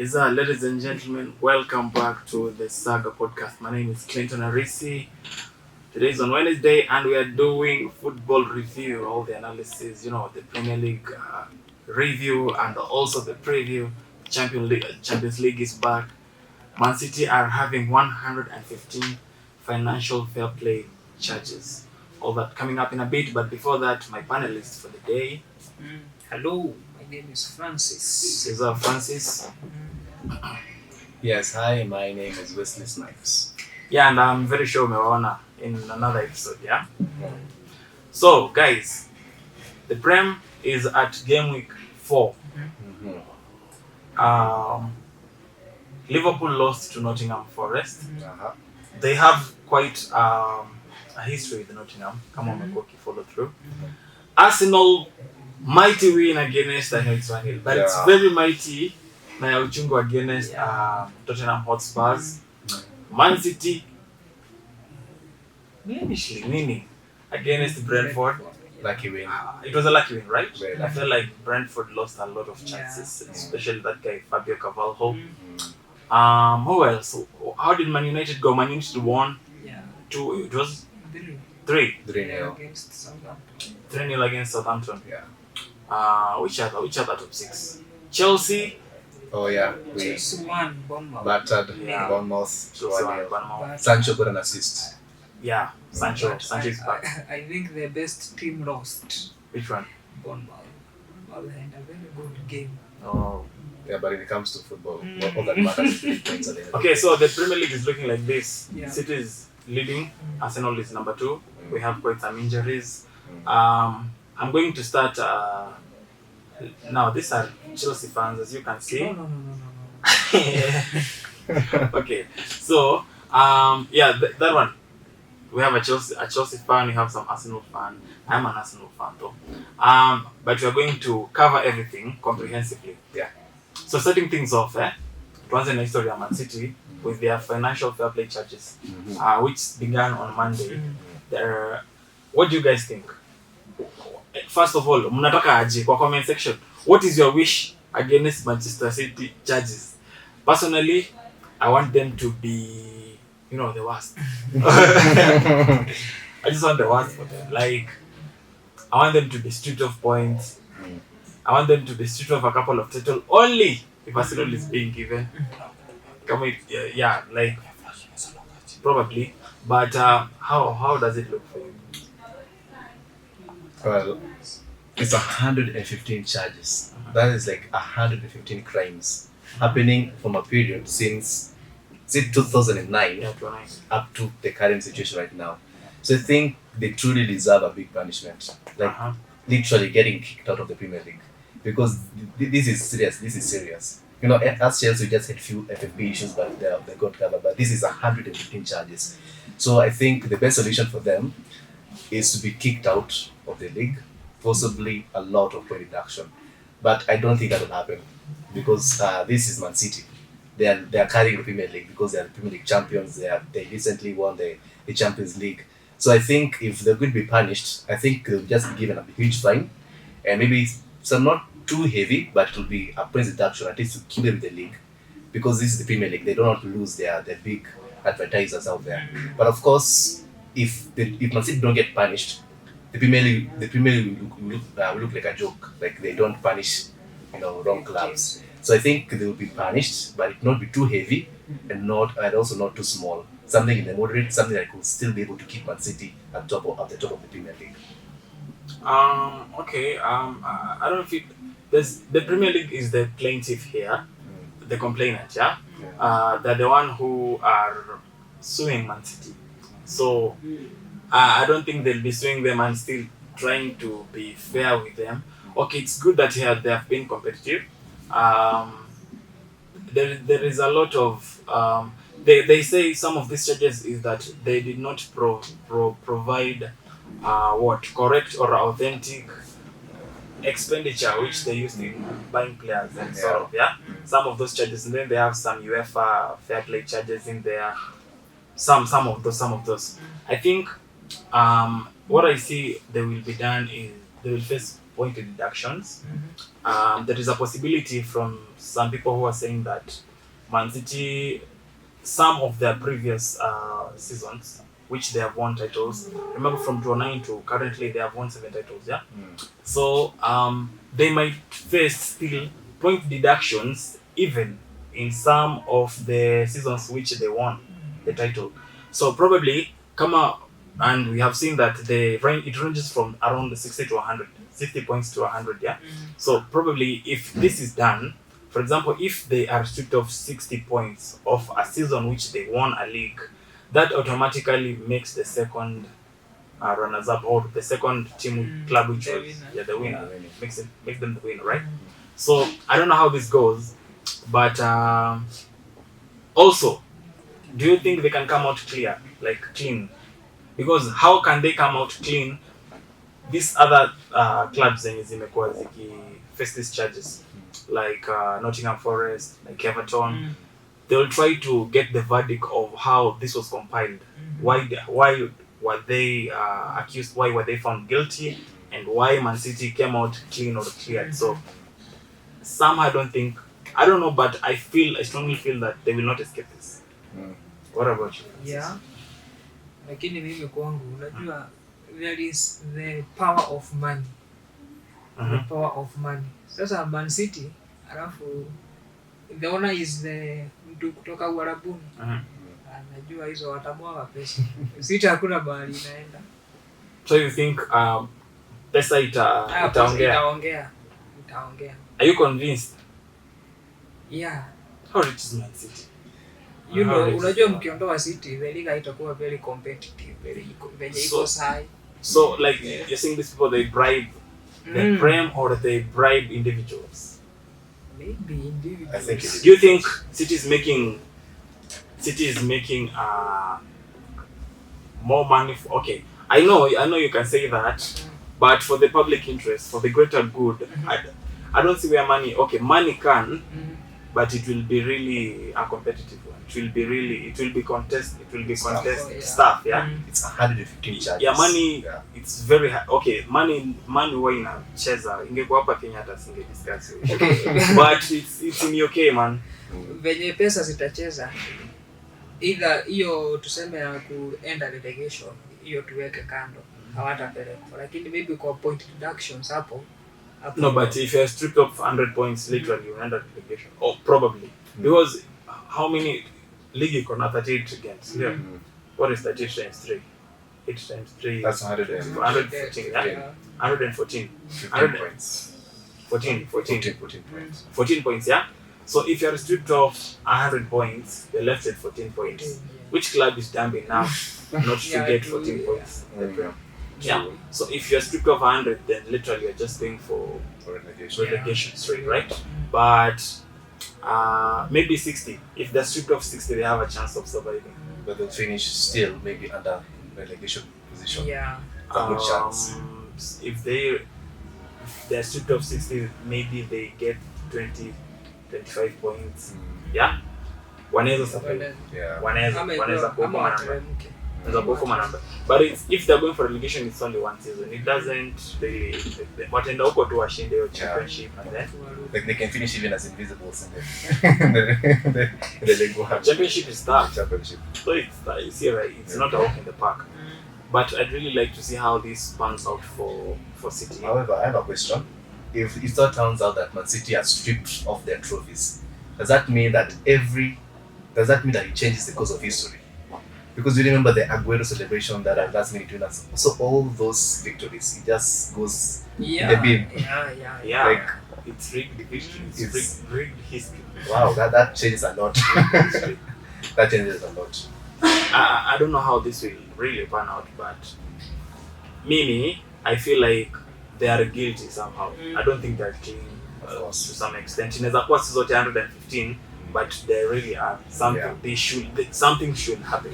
Ladies and gentlemen, welcome back to the Saga podcast. My name is Clinton Arisi. Today is on Wednesday, and we are doing football review, all the analysis, the Premier League review, and also the preview. Champions League is back. Mancity are having 115 financial fair play charges. All that coming up in a bit, but before that, my panelists for the day. Hello, my name is Francis. Is Francis. Yes, hi, my name is Wesley Snipes. Yeah, and I'm very sure umewaona in another episode, yeah? So, guys, the Prem is at game week 4. Liverpool lost to Nottingham Forest. They have quite a history with Nottingham. Come on, Makoki, follow through. Arsenal, mighty win against, I know it's 1-0, but it's very mighty na ya uchungu against Tottenham Hotspurs. Mancity winning against Brentford. Lucky win. It was a lucky win, right? Very I lucky. felt like Brentford lost a lot of chances, especially that guy Fabio Carvalho. Who else? How did Man United go? Man United won 2. It was 3. 3-0. Against Southampton. 3-0 against Southampton. Yeah. Which other top 6? Chelsea. Oh yeah, we Chelsea won, Bournemouth. battered Yeah. Bournemouth. Chelsea won 1-0. 1-0. But Sancho got an assist. Yeah, Sancho is back. I think the best team lost. Which one? Bournemouth. Bournemouth had a very good game. Oh. Yeah, but when it comes to football, all that matters is 3 points at the end of the Okay, day. so the Premier League is looking like this. Yeah. City is leading. Arsenal is number 2. We have quite some injuries. Mm. I'm going to start. Now, these are Chelsea fans, as you can see. No. Okay, so that one. We have a Chelsea fan. We have some Arsenal fan. I'm an Arsenal fan though. But we are going to cover everything comprehensively. Yeah. So starting things off, tuanze na history ya Man City with their financial fair play charges, which began on Monday. What do you guys think? First of all, mnataka aje kwa comment section. What is your wish against Manchester City charges? Personally, I want them to be, the worst. I just want the worst for them. Like, I want them to be stripped of points. I want them to be stripped of a couple of titles only if Arsenal is being given. Like probably. But how does it look for you? Well, it's 115 charges. That is like 115 crimes happening from a period since 2009 Yeah, 29. up to the current situation right now. So I think they truly deserve a big punishment. Like literally getting kicked out of the Premier League. Because this is serious. As Chelsea, we just had few FFP issues, but they got covered. But this is 115 charges. So I think the best solution for them is to be kicked out of the league, possibly a lot of point reduction. But I don't think that will happen because this is Man City. They are carrying the Premier League because they are the Premier League champions. They recently won the Champions League. So I think if they're going to be punished, I think they'll just be given a huge fine and maybe some not too heavy, but it will be a point reduction at least to keep them in the league because this is the Premier League. They don't want to lose their big advertisers out there. But of course, if Man City don't get punished, the Premier League will look like a joke. Like they don't punish wrong clubs. So I think they will be punished, but it not be too heavy and also not too small. Something in the moderate, something that could still be able to keep Man City at the top of the Premier League. Okay. I don't know if the Premier League is the plaintiff here, the complainant. Yeah. They're the one who are suing Man City. So I don't think they'll be suing them and still trying to be fair with them. Okay, it's good that they have been competitive. There is a lot of they say some of these charges is that they did not provide correct or authentic expenditure which they used in buying players and some of those charges, and then they have some UEFA fair play charges in there. Some of those. I think what I see they will be done is they will face point deductions. There is a possibility from some people who are saying that Man City, some of their previous seasons, which they have won titles. Remember, from 2009 to currently, they have won 7 titles. Yeah. So they might face still point deductions even in some of the seasons which they won the title. So probably come out, and we have seen that it ranges from around 60 to 100, 60 points to 100. Yeah. So probably if this is done, for example, if they are stripped of 60 points of a season which they won a league, that automatically makes the second runners-up, or the second team club which was the winner. Makes them the winner, right? So I don't know how this goes, but also, do you think they can come out clean? Because how can they come out clean? These other clubs zimekuwa face these charges, like Nottingham Forest, like Everton. They will try to get the verdict of how this was compiled. Why were they accused? Why were they found guilty? And why Man City came out clean or cleared? So some I don't know, but I strongly feel that they will not escape this. What about you? Yeah. Lakini mimi kwangu unajua there is the power of money. The power of money. Sasa Man City alafu the owner is the mtu kutoka Uarabuni. Anajua hizo watamwaga pesa. City hakuna bahali inaenda. So you think pesa itaongea? Are you convinced? Yeah. How rich is Man City? You know, unajua mkiondoa City, the league itakuwa very competitive, very high. So like you're saying these people they bribe the Prem, or they bribe individuals? Maybe individuals. I think it is. Do you think City is making more money okay, I know you can say that, but for the public interest, for the greater good, I don't see where money can, but it will be really a competitive one. It will be contest stuff, yeah. It's 115 charges. Yeah, money, it's very high. Okay, money huwa inacheza. Ingekuwa hapa Kenya hata singe discuss. But it's in UK, man. Venye pesa zitacheza, either hiyo tuseme ya kuenda relegation, hiyo tuweke kando. Hawatapeleka. Lakini maybe kwa point deductions hapo. No, but if you're stripped of 100 points, literally you end up relegation. Or probably. Because how many league iko na 38 games? Yeah. What is 38 times 3? 8 times 3. That's 114. 114, yeah? 114. 15 points. 14 points. 14 points, yeah? So if you're stripped of 100 points, you're left at 14 points. Which club is dumb enough not to get 14 points? Yeah. So if you're stripped of 100, then literally you're just going for relegation straight, right? But maybe 60. If they're stripped of 60, they have a chance of surviving. But they'll finish still maybe under relegation position. Yeah. A good chance. If they're stripped of 60, maybe they get 20, 25 points. Yeah. Wanaweza survive. Wanaweza kuokoa manamba. But if they're going for relegation, it's only one season. It doesn't really. Wataenda huko tu washinde hiyo championship, and then like they can finish even as invisibles in the league. Championship is tough. Championship. So it's here, right? It's not a walk in the park. But I'd really like to see how this pans out for City. However, I have a question. If it turns out that Man City are stripped of their trophies, does that mean that it changes the course of history? Because you remember the Aguero celebration that are last minute winners. So all those victories, it just goes in the bin. Yeah. Like it's rigged history. It's rigged history. Wow, that changes a lot. That changes a lot. I don't know how this will really pan out, but Mimi, I feel like they are guilty somehow. I don't think they're clean to some extent. Inaweza kuwa si zote 115, but they really are something. Something should happen.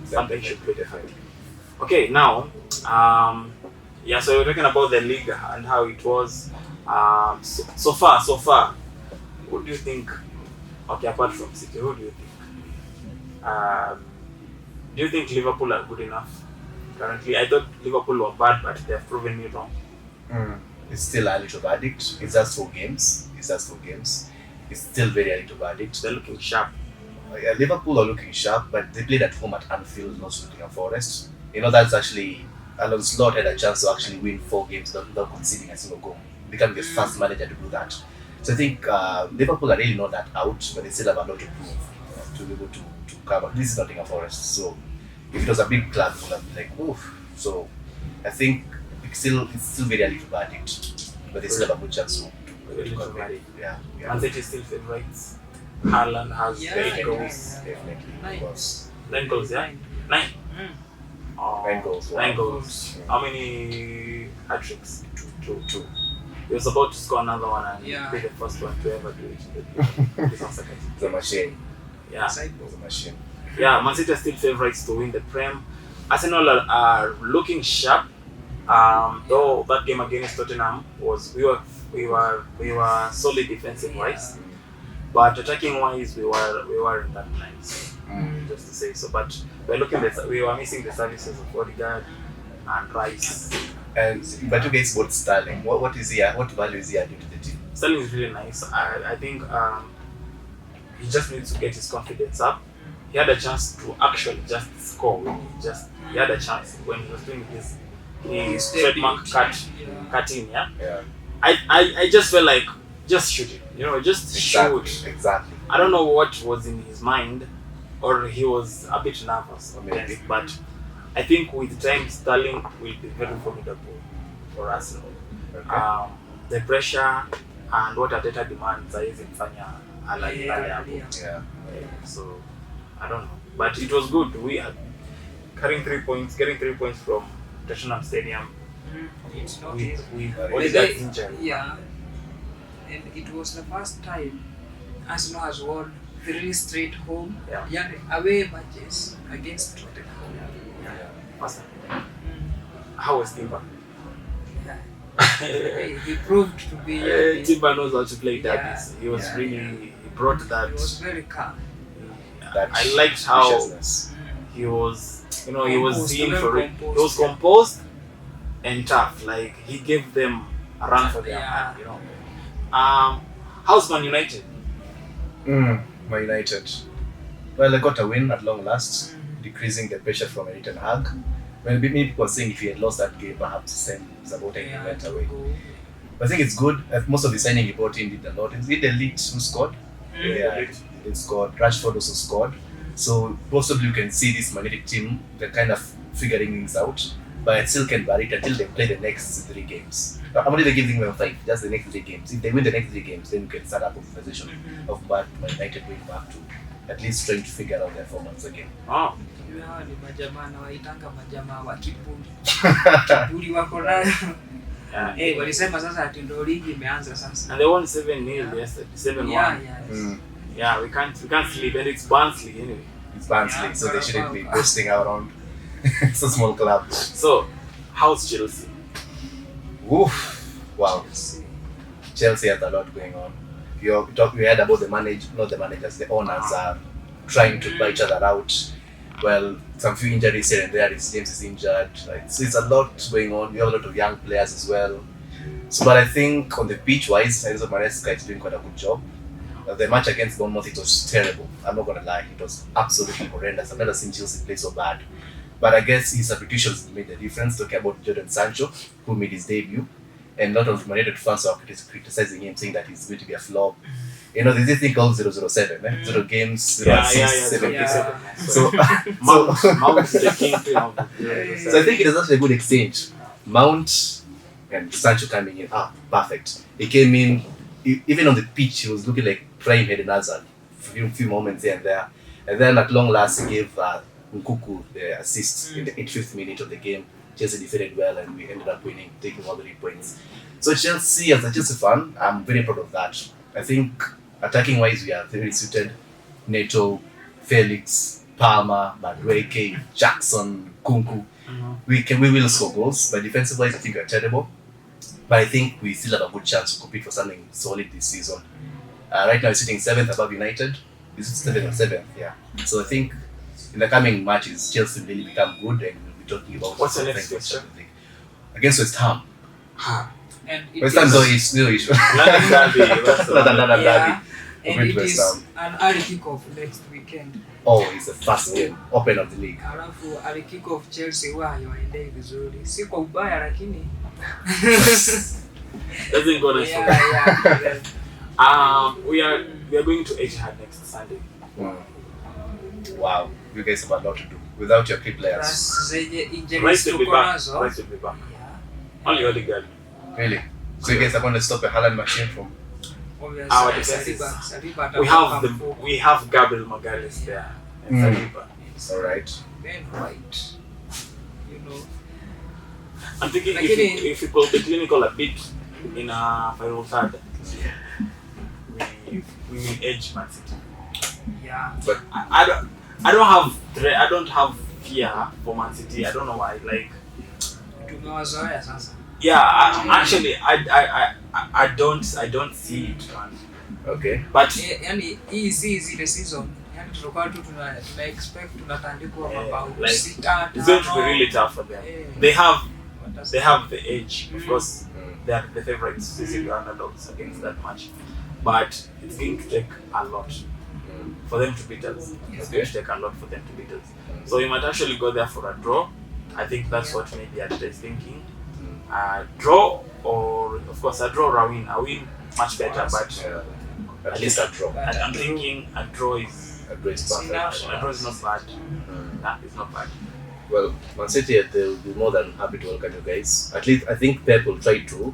Something should be different. Okay, now, so we're talking about the league and how it was. So far, who do you think? Okay, apart from City, who do you think? Do you think Liverpool are good enough currently? I thought Liverpool were bad, but they have proven me wrong. It's still early to verdict. It's just 4 games. It's still very early to verdict. They're looking sharp. Liverpool are looking sharp, but they played at home at Anfield, not Nottingham Forest. That's actually Alan Slot had a chance to actually win 4 games without conceding a single goal, becoming the first manager to do that. So I think Liverpool are really not that out, but they still have a lot to prove to be able to cover. This is Nottingham Forest, so if it was a big club, it would have been like, oof. So I think it's still very early to verdict, but they still have a good chance to cover it. Yeah. Mancity still favourites. Haaland has 8 goals. Definitely. Because 9 goals, yeah? 9? Oh, 9 goals. 9 goals. How many hat-tricks? 2. He was about to score another one and be the first one to ever do it. It's a machine. Yeah. It's a machine. Yeah, Man City are still favourites to win the Prem. Arsenal are looking sharp. Though that game against Tottenham was we were solid defensive wise, but attacking wise we weren't that nice. Just to say so. But we were missing the services of Odegaard and Rice. But you guys bought Sterling. What value is he adding to the team? Sterling is really nice. I think he just needs to get his confidence up. He had a chance to actually just score. He had a chance when he was doing his trademark cutting. Yeah. I just felt like just shoot it. Just shoot. Exactly. I don't know what was in his mind, or he was a bit nervous. Maybe. But I think with time Sterling will be very formidable for Arsenal. Okay. The pressure and what Arteta demands is mfanya Yeah. So I don't know, but it was good. We are getting 3 points from Tottenham Stadium. It's not We easy. only got injured. Yeah, and it was the first time Arsenal has won 3 straight home away matches against Tottenham. Awesome. How was Timber? He proved to be. Timber knows how to play derbies. He was he brought that. He was very calm. I liked how viciousness. he was. He was seen for it. He was Yeah. composed and tough. Like he gave them a run for their money. How's Man United? Man United. Well, they got a win at long last, decreasing the pressure from Erik ten Hag. Well, many people are saying if he had lost that game, perhaps Sabota went away. But I think it's good. Most of the signing he brought in did a lot. Is it the lead who scored? Yeah, they scored. Rashford also scored. So possibly you can see this magnetic team, they're kind of figuring things out, but it still can vary until they play the next 3 games. I'm only giving them 5, just the next 3 games. If they win the next 3 games, then you can start up a conversation of Man United going back to at least trying to figure out their form once again. Oh. Hawa ni majamaa na waitanga majamaa wa kiburi. Kiburi wako nayo. Walisema sasa ati ndio ligi imeanza sasa. And they won 7-0 yesterday. 7-1. Yeah, we can't sleep, and it's Barnsley anyway. It's Barnsley, so they shouldn't be boasting around. It's a small club. So, how's Chelsea? Oof! Wow. Chelsea has a lot going on. We heard about the owners are trying to buy each other out. Well, some few injuries here and there. James is injured. So it's a lot going on. We have a lot of young players as well. So, but I think on the pitch wise, Enzo Maresca is doing quite a good job. The match against Bournemouth, it was terrible. I'm not gonna lie, it was absolutely horrendous. I've never seen Chelsea play so bad. But I guess his substitutions made the difference. Talking about Jadon Sancho, who made his debut, and a lot of Man United fans are criticizing him, saying that he's going to be a flop. There's this thing called 007, 0 games, 0 assists, 7 picks. So Mount the king. So I think it is actually a good exchange. Mount and Sancho coming in, perfect. He came in, even on the pitch, he was looking like prime Eden Hazard. Few moments here and there. And then at long last, he gave Nkuku the assist in the 85th minute of the game. Chelsea defended well and we ended up winning, taking all the 3 points. So Chelsea, as a Chelsea fan, I'm very proud of that. I think attacking wise, we are very suited. Neto, Felix, Palmer, Madueke, Jackson, Kunku. We will score goals, but defensive wise, I think we're terrible. But I think we still have a good chance to compete for something solid this season. Right now, we're sitting 7th above United. This is 7th, yeah. So I think in the coming matches, Chelsea will really become good and we'll be talking about what's the next fixture? Against West Ham. And it West Ham is- though is no issue. London derby, that's the London one. derby. yeah, With and it West is Ham. an early kick-off next weekend. Oh, it's the first game. Open of the league. Alafu early kick-off Chelsea wayo waendei vizuri. Si kwa ubaya lakini Doesn't go nice. yeah. We are going to Etihad next Sunday. Wow, you guys have a lot to do without your key players. Plus zenye injuries Rice will be tuko back. nazo. Rice will be back. Yeah. Only Odegaard. Really? So you guys are going to stop a Haaland machine from? Obviously, Our defense Saliba We atakuwa have mfuko. we have Gabriel Magalhaes there. And Mm. Saliba. All right. Ben White. You know. I'm thinking Lakini- if we could be clinical a bit in a final third, we will edge Man City. Yeah. I don't have fear for Man City. I don't know why. Like, Tumewazoea sasa. yeah, actually, I don't see it, man. Okay. But Yani hii si zile season. Yani tulikuwa tu tuna expect tunatandikwa mabao like, 6 it's going to be really tough for them. They have the edge, of course. They are the favorites. They are the underdogs against that match, but it's going to take a lot for them to beat us. It's going to take a lot for them to beat us. So we might actually go there for a draw. I think that's what maybe Arteta is thinking. Draw, or of course a draw or a win. A win much better, but At least a draw. I'm thinking a draw is A draw is perfect. a draw is not bad. Nah, it's not bad. Well, Man City, they will be more than happy to welcome you guys. At least I think Pep will try to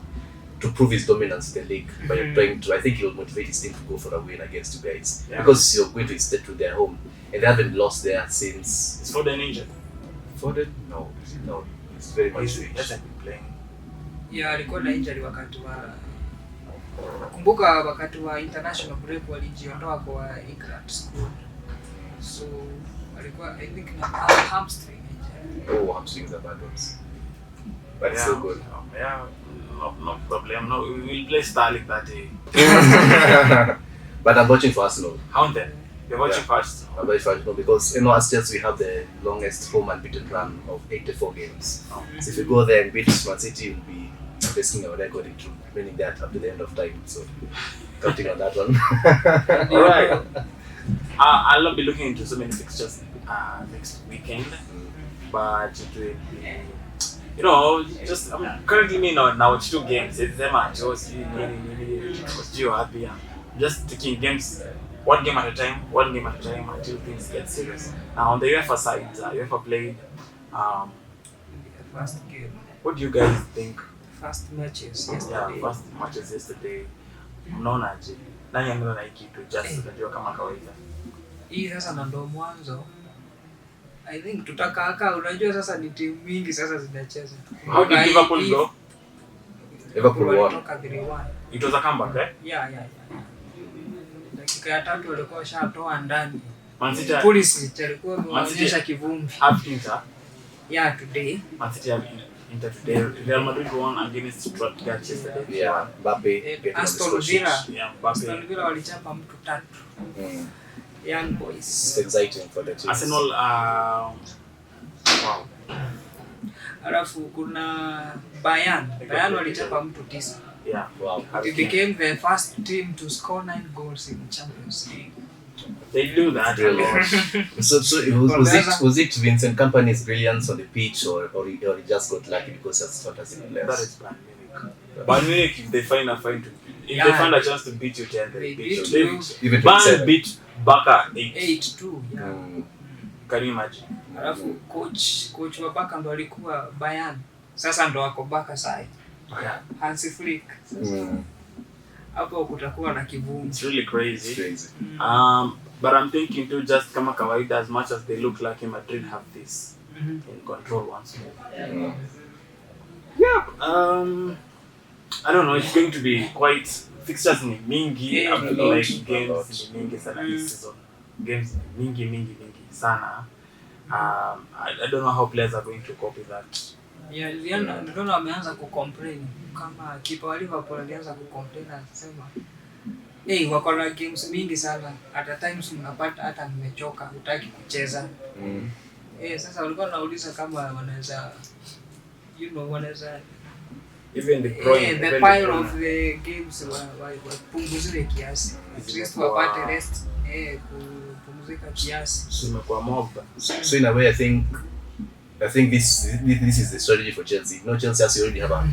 prove his dominance in the league by trying to. I think he will motivate his team to go for a win against you guys, Yeah. because you're going to instead to their home and they haven't lost there since. It's for the ninja. Foden? No, it's very much He rich. hasn't been playing. Yeah, alikuwa na injury wakati wa kumbuka wakati wa international break walijiondoa kwa England school. So alikuwa I think na hamstring injury. Oh, hamstrings are bad ones, but it's still good. Yeah, no problem. No, we will play Starlink that day. But I'm watching for Arsenal. How then? You're watching first. I'm very sure because as just we have the longest home unbeaten run of 84 games. Oh. So if you go there and beat Man City, you'll be risking our record into winning that up to the end of time. So counting on that one. All right. I'll not be looking into so many fixtures next weekend, but it will be, just currently me now it's 2 games. It's them and you happy. I'm just taking games one game at a time until things get serious. Now on the UEFA side, UEFA played. First game, What do you guys think? first matches Yeah, yesterday. first matches yesterday. Mnaonaje? Nani anaona hiki kitu? Just unajua kama kawaida. Hii sasa na ndo mwanzo. I think tutakaaka, unajua sasa ni timu mingi sasa zinacheza. How did Liverpool go? Liverpool won. Walitoka 3-1. It was a comeback, eh? Yeah. Dakika ya 3 walikuwa washatoa ndani. Man City Pulisic alikuwa Man ameonyesha City- kivumbi. have Inter. Yeah, today. Man City have Inter today. Real Madrid won against Stuttgart yesterday. Yeah, Mbappe getting on the Aston score sheet. Villa. Yeah, Aston Mbappe. Villa walichapa mtu 3. Mm. Young It's boys. exciting for the team. Arsenal, wow. Alafu kuna Bayern walichapa mtu 9. Yeah. Wow. They became the first team to score 9 goals in Champions League. They do that a Really? lot. So was it Vincent Kompany's brilliance on the pitch, or he just got lucky because he has fantastic That players? is Bayern Munich. Bayern Munich, if they find a chance to beat you 10, they They beat you. beat They- you. Even Bayern 27. beat Barca 8. 8-2. Yeah. Can you imagine? Alafu coach wa Barca ndo alikuwa Bayern. Sasa ndo wako Barca side. Yeah. Hansi Flick. Hapo kutakuwa na kivumbi. It's really It's crazy. crazy. But I'm thinking too, just kama kawaida, as much as they look like Madrid have this in control once more. I don't know, it's going to be quite fixtures ni mingi. Yeah, I feel a lot, like a lot. games ni mingi sana this season. Games ni mingi sana. I don't know how players are going to cope with that. Yeah, ndio wameanza kucomplain kama kipa wa Liverpool alianza kucomplain akisema wako na games mingi sana, at times mnapata hata mmechoka, hutaki kucheza. Sasa walikuwa wanauliza kama wanaweza Even the growing, the pile of the games wapunguzile kiasi, at least wapate rest, kupumzika kiasi. Imekuwa mob. So in a way, I think this is the strategy for Chelsea. No, Chelsea has already have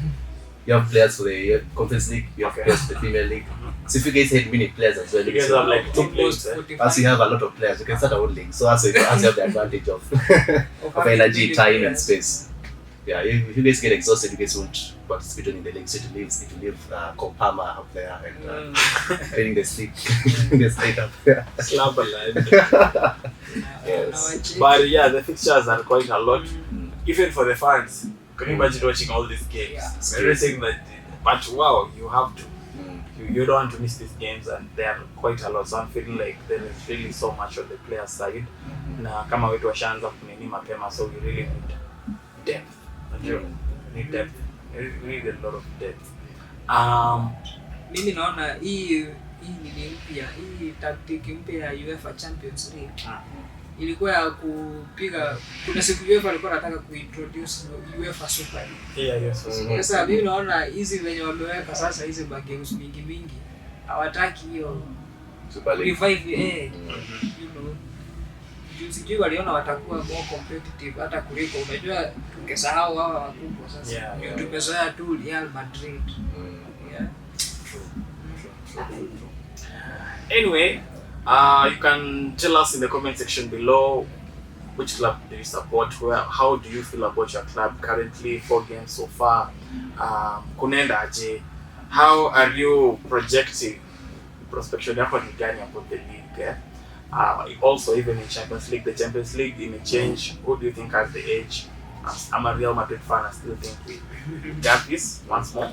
you have players for the Conference League, you have players for the Premier League. So if you guys had many players as well, you guys have like two players. As you have a lot of players, you can start a whole league. So as you have the advantage of energy, time, and space. Yeah, if you guys get exhausted, you guys won't participate in the league. So to leave Kopama up there and getting the sleep, the straight up there. Slap a line. Yes. But yeah, the fixtures are quite a lot. Even for the fans, can you imagine watching all these games? Yeah. Everything that, but wow, you have to. You don't want to miss these games, and they are quite a lot. So I'm feeling like there is really so much on the player side. Na kama wetu washaanza kunini mapema, so we really need depth. We need depth. We need a lot of depth. Mimi naona hii ni mpya, hii tactic mpya ya UEFA Champions League. Ilikuwa ya kupiga, kuna siku UEFA alikuwa anataka kuintroduce UEFA Super League. Yeah, yes. Sasa mimi naona hizi venye wameweka sasa hizi games mingi hawataki hiyo Super League. Revive, you know. Sijui waliona watakuwa more competitive hata kuliko, unajua tungesahau hawa wakubwa sasa. Yeah. Tumezoea tu Real Madrid. Yeah. True. Anyway, you can tell us in the comment section below which club do you support, how do you feel about your club currently, 4 games so far. Kunenda aje, how are you projecting prospection yako ni gani about the league? Also, even in Champions League, the Champions League may change. Who do you think has the edge? I'm a Real Madrid fan. I still think we got this once more.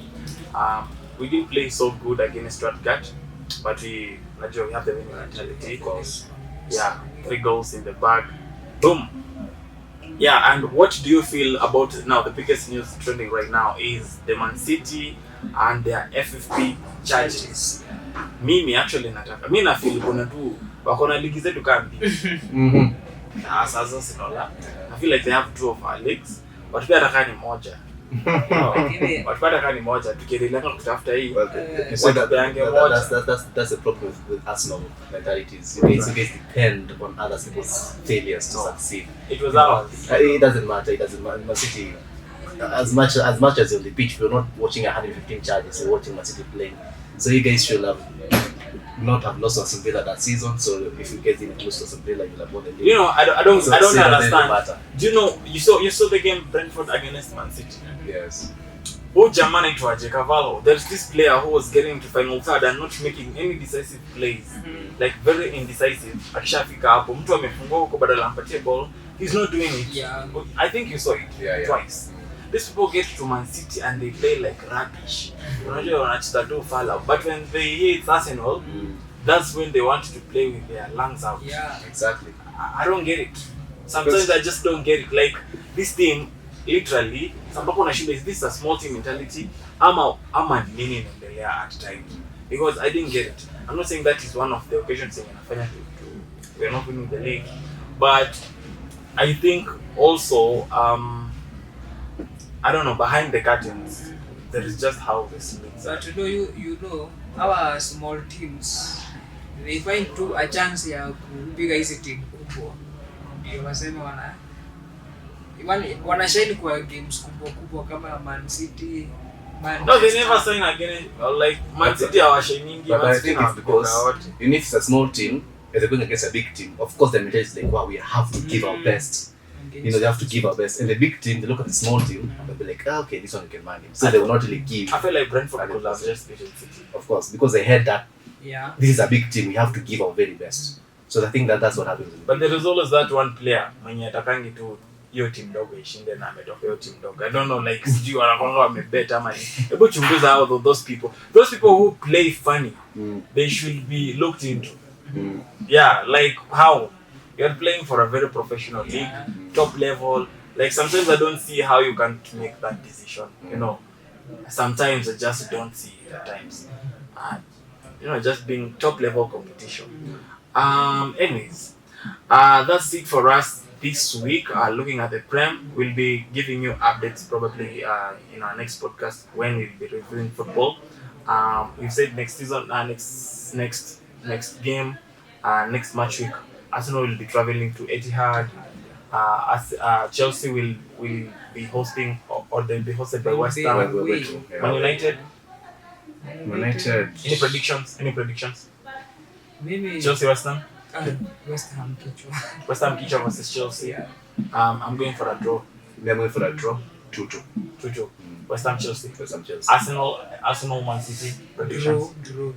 We didn't play so good against Stuttgart, but we have the winning mentality. Yeah, 3 goals in the bag. Boom. Yeah, and what do you feel about now? The biggest news trending right now is the Mancity and their FFP charges. Mimi actually nataka. Na feel kuna tu wakona ligi zetu kambi. Sasa sinola. I feel like they have 2 of our leagues, but pia nataka ni moja. But nataka ni moja. Tukiendelea kutafuta hii. So that's the problem with Arsenal mentalities. You guys depend on other people's failures to succeed. It was ours. It doesn't matter. Man City, as much as on the pitch, we're not watching 115 charges. We're watching Man City playing. So you guys should not have lost Aston Villa that season. So if you guys didn't lose Aston Villa, you'll have won the league. You know, I don't understand. Do you know you saw the game Brentford against Man City? Yes. Oh, Germany to Cavallo. There's this player who was getting to final third and not making any decisive plays. Like very indecisive. Akishafika hapo mtu amefungwa huko badala ampatie ball. He's not doing it. Yeah. I think you saw it twice. These people get to Man City and they play like rubbish. Unajua wanacheza tu fala. But when they hit Arsenal, that's when they want to play with their lungs out. Yeah, exactly. I don't get it. Sometimes I just don't get it. Like this team, literally, sababu unashinda, is this a small team mentality? Ama nini inaendelea at times? Because I didn't get it. I'm not saying that is one of the occasions in Nafanya we are not winning the league, but I think also I don't know, behind the curtains there is just how this looks. But you know our small teams, they find a chance ya kupiga hizi team kubwa. Ndio wasema wanashine kwa games kubwa kama Man City. No, they never sign again. Like Man City are shining. But I think it's because even if it's a small team, if they're going against a big team, of course the mentality is like, wow, we have to give our best. You know, they have to give our best. And the big team, they look at the small team, and they'll be like, okay, this one we can manage. So they will not really give. I feel like Brentford could have just beaten City. Of course, because they had that. Yeah. This is a big team, we have to give our very best. So I think that's what happens. But there is always that one player mwenye atakangi tu hiyo team ndogo ishinde na ametoka hiyo team ndogo. I don't know, like sijui wanakwanga wamebet ama nini. Hebu chunguza how those people who play funny, they should be looked into. Yeah, like how you're playing for a very professional league, top level. Like sometimes I don't see how you can't make that decision. You know, sometimes I just don't see it at times. You know, just being top level competition. Anyways, that's it for us. this week, looking at the Prem. We'll be giving you updates probably in our next podcast when we'll be reviewing football. We've said next season, next game, next match week, Arsenal will be traveling to Etihad. Chelsea will be hosting, or they'll be hosted by West Ham. Man United. United. Any predictions? Maybe Chelsea, West Ham. West Ham kichwa. West Ham Kicha versus Chelsea. Yeah. I'm going for a draw. We are going for a draw. 2-2. 2-2. West Ham Chelsea. West Ham Chelsea. Arsenal Man City predictions. Draw.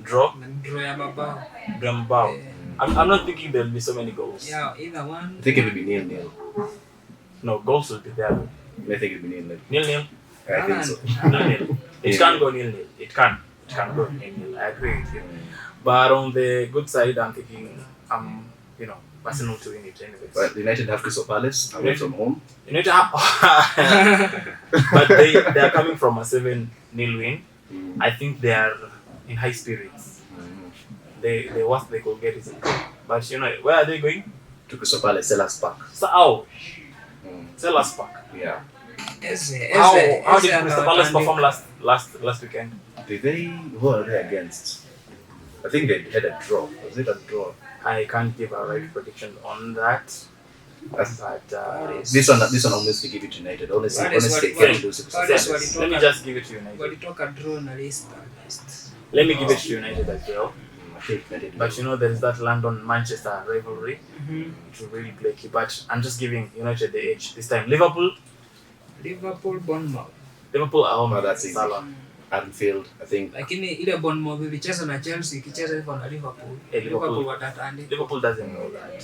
Draw. Draw ya mabao. Drambao. I'm not thinking there'll be so many goals. Yeah, either one. I think it will be 0-0. No, goals will be there. I think it will be 0-0. 0-0. I think so. 0-0. It can go 0-0. It can go 0-0. I agree with you. But on the good side, I'm thinking, Arsenal to win it anyways. But United have Crystal Palace away from home. United have, but they are coming from a 7-0 win. I think they are in high spirits. The worst they could get is a draw. But where are they going? To Crystal Palace, Sellers Park. Sellers Park. Yeah. How did Crystal Palace perform last weekend? Who are they against? I think they had a draw. Was it a draw? I can't give a right prediction on that. But This one honestly give it to United. Honestly, can do let me just give it to United. Walitoka draw na Leicester. Let me give it to United as well. I think United. But there is that London-Manchester rivalry. It will really play key. But I'm just giving United the edge this time. Liverpool, Bournemouth. Liverpool are home. Oh, that's easy. Salah. Anfield, I think. Lakini ile Bournemouth ilicheza na Chelsea, ikicheza hivyo na Liverpool. Liverpool watatandika. Liverpool doesn't know that.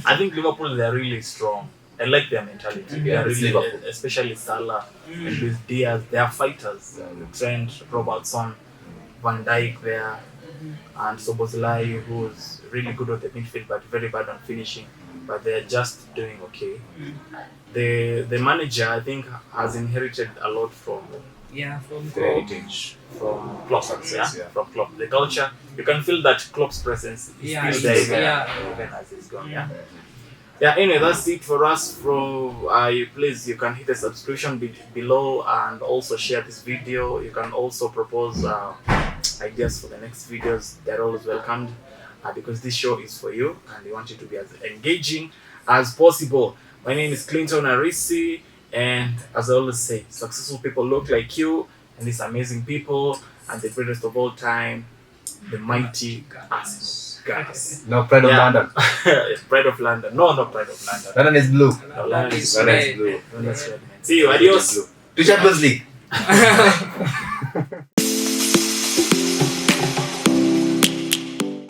I think Liverpool, they're really strong. I like their mentality. They are really, especially Salah and Luis Diaz. They are fighters. Trent, Robertson, Van Dijk there, and Szoboszlai, who's really good at the midfield but very bad on finishing. But they're just doing okay. The manager, I think, has inherited a lot from heritage. From Klopp, from Klopp. The culture, you can feel that Klopp's presence is still there, even as he's gone. Anyway, that's it for us. Please, you can hit the subscription below and also share this video. You can also propose ideas for the next videos. They're always welcomed because this show is for you and we want it to be as engaging as possible. My name is Clinton Arisi. And as I always say, successful people look like you, and these amazing people, and the greatest of all time, the mighty guys. No, Pride of London. Pride of London. No, not Pride of London. London is blue. No, London is blue. blue. See you. Adios. To Champions League.